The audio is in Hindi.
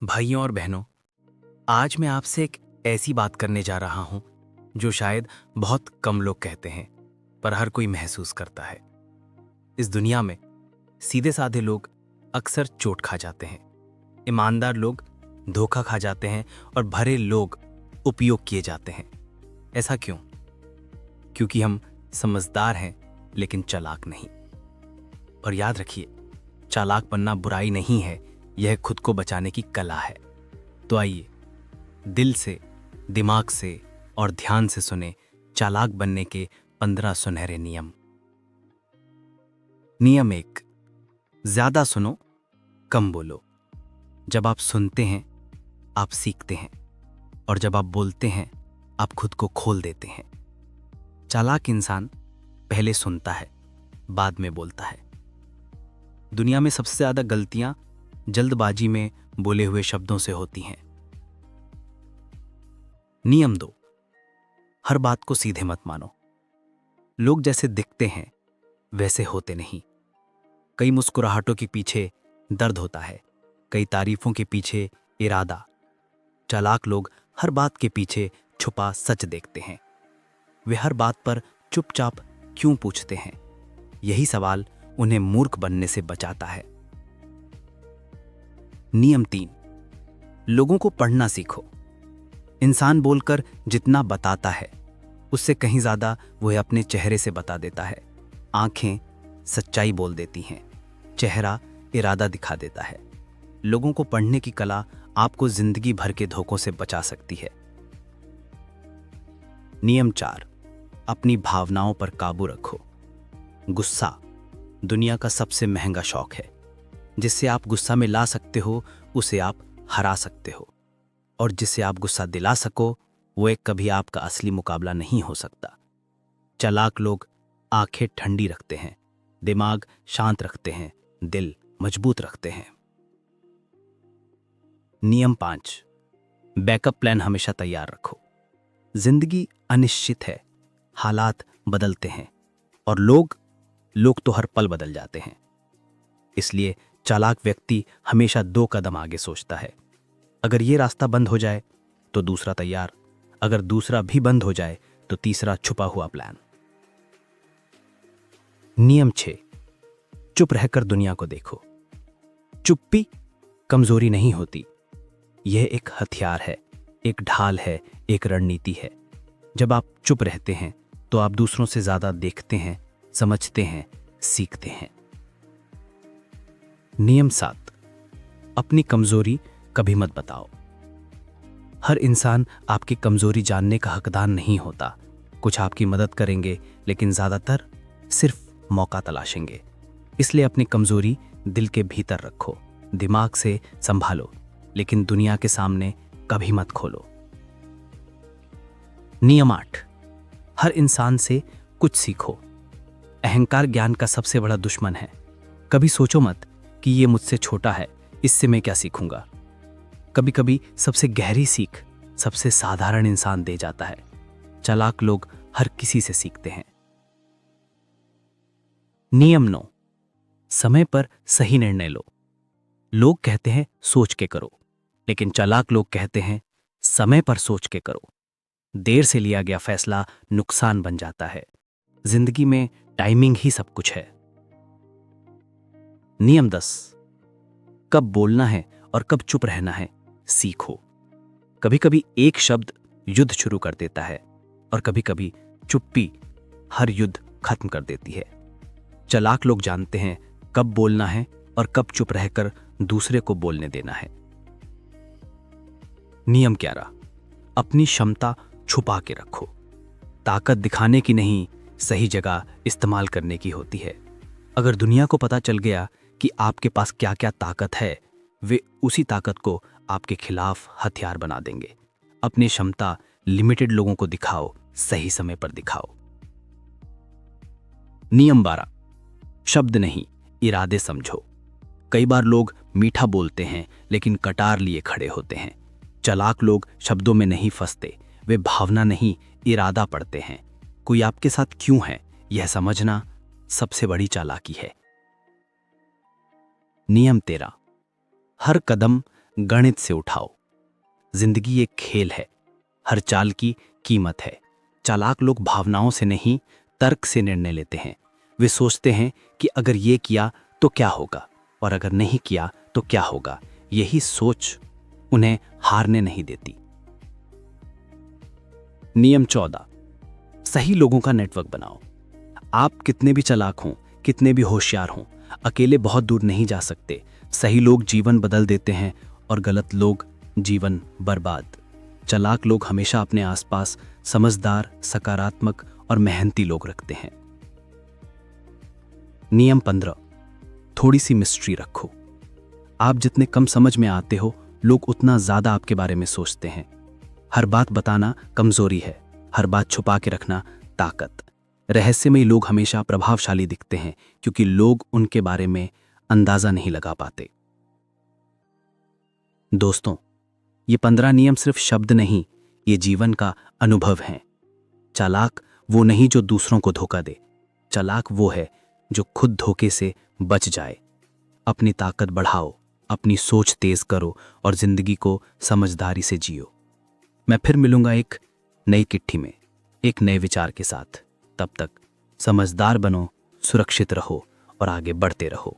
भाइयों और बहनों, आज मैं आपसे एक ऐसी बात करने जा रहा हूं जो शायद बहुत कम लोग कहते हैं, पर हर कोई महसूस करता है। इस दुनिया में सीधे साधे लोग अक्सर चोट खा जाते हैं, ईमानदार लोग धोखा खा जाते हैं और भरे लोग उपयोग किए जाते हैं। ऐसा क्यों? क्योंकि हम समझदार हैं लेकिन चालाक नहीं। और याद रखिए, चालाक बनना बुराई नहीं है, यह खुद को बचाने की कला है। तो आइए दिल से, दिमाग से और ध्यान से सुने चालाक बनने के 15 सुनहरे नियम। नियम 1, ज्यादा सुनो, कम बोलो। जब आप सुनते हैं आप सीखते हैं, और जब आप बोलते हैं आप खुद को खोल देते हैं। चालाक इंसान पहले सुनता है, बाद में बोलता है। दुनिया में सबसे ज्यादा गलतियां जल्दबाजी में बोले हुए शब्दों से होती हैं। नियम 2, हर बात को सीधे मत मानो। लोग जैसे दिखते हैं वैसे होते नहीं। कई मुस्कुराहटों के पीछे दर्द होता है, कई तारीफों के पीछे इरादा। चालाक लोग हर बात के पीछे छुपा सच देखते हैं। वे हर बात पर चुपचाप क्यों पूछते हैं? यही सवाल उन्हें मूर्ख बनने से बचाता है। नियम 3, लोगों को पढ़ना सीखो। इंसान बोलकर जितना बताता है उससे कहीं ज्यादा वह अपने चेहरे से बता देता है। आंखें सच्चाई बोल देती हैं, चेहरा इरादा दिखा देता है। लोगों को पढ़ने की कला आपको जिंदगी भर के धोखों से बचा सकती है। नियम 4, अपनी भावनाओं पर काबू रखो। गुस्सा दुनिया का सबसे महंगा शौक है। जिससे आप गुस्सा में ला सकते हो उसे आप हरा सकते हो, और जिसे आप गुस्सा दिला सको वो एक कभी आपका असली मुकाबला नहीं हो सकता। चालाक लोग आंखें ठंडी रखते हैं, दिमाग शांत रखते हैं, दिल मजबूत रखते हैं। नियम 5, बैकअप प्लान हमेशा तैयार रखो। जिंदगी अनिश्चित है, हालात बदलते हैं, और लोग तो हर पल बदल जाते हैं। इसलिए चालाक व्यक्ति हमेशा 2 कदम आगे सोचता है। अगर ये रास्ता बंद हो जाए तो दूसरा तैयार, अगर दूसरा भी बंद हो जाए तो तीसरा छुपा हुआ प्लान। नियम 6, चुप रहकर दुनिया को देखो। चुप्पी कमजोरी नहीं होती, यह एक हथियार है, एक ढाल है, एक रणनीति है। जब आप चुप रहते हैं तो आप दूसरों से ज्यादा देखते हैं, समझते हैं, सीखते हैं। नियम 7, अपनी कमजोरी कभी मत बताओ। हर इंसान आपकी कमजोरी जानने का हकदार नहीं होता। कुछ आपकी मदद करेंगे लेकिन ज्यादातर सिर्फ मौका तलाशेंगे। इसलिए अपनी कमजोरी दिल के भीतर रखो, दिमाग से संभालो, लेकिन दुनिया के सामने कभी मत खोलो। नियम 8, हर इंसान से कुछ सीखो। अहंकार ज्ञान का सबसे बड़ा दुश्मन है। कभी सोचो मत कि ये मुझसे छोटा है, इससे मैं क्या सीखूंगा। कभी कभी सबसे गहरी सीख सबसे साधारण इंसान दे जाता है। चालाक लोग हर किसी से सीखते हैं। नियम 9, समय पर सही निर्णय लो। लोग कहते हैं सोच के करो, लेकिन चालाक लोग कहते हैं समय पर सोच के करो। देर से लिया गया फैसला नुकसान बन जाता है। जिंदगी में टाइमिंग ही सब कुछ है। नियम 10, कब बोलना है और कब चुप रहना है सीखो। कभी कभी एक शब्द युद्ध शुरू कर देता है, और कभी कभी चुप्पी हर युद्ध खत्म कर देती है। चालाक लोग जानते हैं कब बोलना है और कब चुप रहकर दूसरे को बोलने देना है। नियम 11, अपनी क्षमता छुपा के रखो। ताकत दिखाने की नहीं, सही जगह इस्तेमाल करने की होती है। अगर दुनिया को पता चल गया कि आपके पास क्या क्या ताकत है, वे उसी ताकत को आपके खिलाफ हथियार बना देंगे। अपनी क्षमता लिमिटेड लोगों को दिखाओ, सही समय पर दिखाओ। नियम 12, शब्द नहीं इरादे समझो। कई बार लोग मीठा बोलते हैं लेकिन कटार लिए खड़े होते हैं। चालाक लोग शब्दों में नहीं फंसते, वे भावना नहीं इरादा पढ़ते हैं। कोई आपके साथ क्यों है यह समझना सबसे बड़ी चालाकी है। नियम 13, हर कदम गणित से उठाओ। जिंदगी एक खेल है, हर चाल की कीमत है। चालाक लोग भावनाओं से नहीं, तर्क से निर्णय लेते हैं। वे सोचते हैं कि अगर ये किया तो क्या होगा, और अगर नहीं किया तो क्या होगा। यही सोच उन्हें हारने नहीं देती। नियम 14, सही लोगों का नेटवर्क बनाओ। आप कितने भी चालाक हों, कितने भी होशियार हों, अकेले बहुत दूर नहीं जा सकते। सही लोग जीवन बदल देते हैं और गलत लोग जीवन बर्बाद। चालाक लोग हमेशा अपने आसपास समझदार, सकारात्मक और मेहनती लोग रखते हैं। नियम 15, थोड़ी सी मिस्ट्री रखो। आप जितने कम समझ में आते हो, लोग उतना ज्यादा आपके बारे में सोचते हैं। हर बात बताना कमजोरी है, हर बात छुपा के रखना ताकत। रहस्यमयी लोग हमेशा प्रभावशाली दिखते हैं क्योंकि लोग उनके बारे में अंदाजा नहीं लगा पाते। दोस्तों, ये 15 नियम सिर्फ शब्द नहीं, ये जीवन का अनुभव है। चालाक वो नहीं जो दूसरों को धोखा दे, चालाक वो है जो खुद धोखे से बच जाए। अपनी ताकत बढ़ाओ, अपनी सोच तेज करो और जिंदगी को समझदारी से जियो। मैं फिर मिलूंगा एक नई चिट्ठी में, एक नए विचार के साथ। तब तक समझदार बनो, सुरक्षित रहो और आगे बढ़ते रहो।